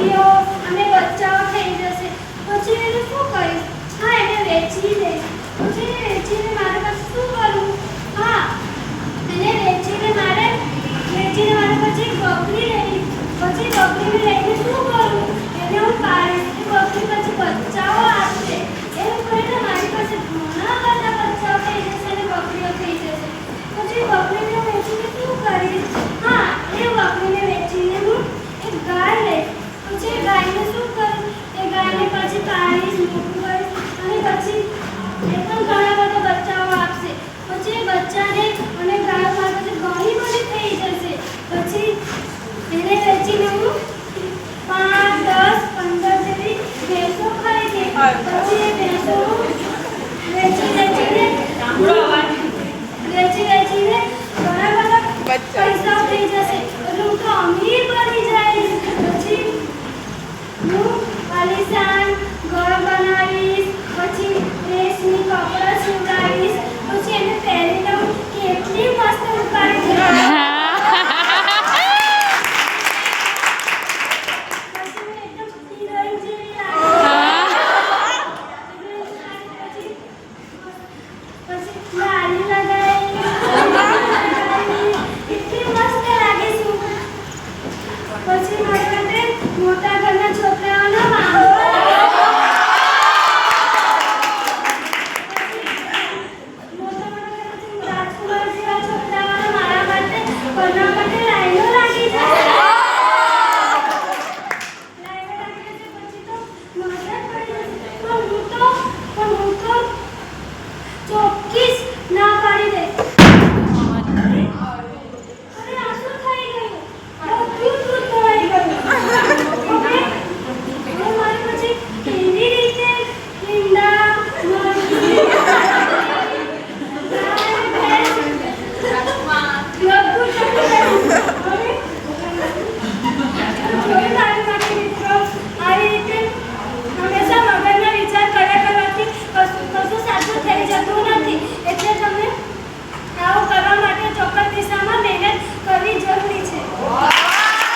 બકરીઓ અને બચ્ચાઓ થઈ જશે. પછી એને શું કરીશ? હા, એને વેચી દઈશ. પછી એને વેચીને મારે પછી શું કરવું? હા, એને વેચીને મારે પછી બકરી લેવી. પછી બકરીને લઈને શું કરવું? એને હું પાડીશ. એ બકરી પછી બચ્ચાઓ આપશે. એમ કરીને મારી પાસે ઘણા બધા બચ્ચાઓ થઈ જશે અને બકરીઓ થઈ જશે. પછી બકરીને વેચીને શું કરીશ? હા, એ બકરીને વેચીને હું એક ગાય લઈશ. પછી એ ગાયને શું કરીશ? એ ગાયને પછી પાડીશ, મોટું કરીશ અને પછી એ પણ ઘણા બધા બચ્ચાઓ આપશે. પછી એ બચ્ચાને અને ગાય મારી પાસે ઘણી બધી થઈ જશે. પછી એને વેચીને હું 5, 10, 15 જેવી ભેંસો ખરીદીશ. પછી એ ભેંસો હું વેચીને ઘણા બધા પૈસા થઈ જશે. એટલે હું તો અમીર બની જઈશ. પછી હું આલીશાન ઘર બનાવીશ. પછી રેશમી કપડાં સીવડાવીશ. પછી એને પહેરીને હું કેટલી મસ્ત ઉપાડીશ.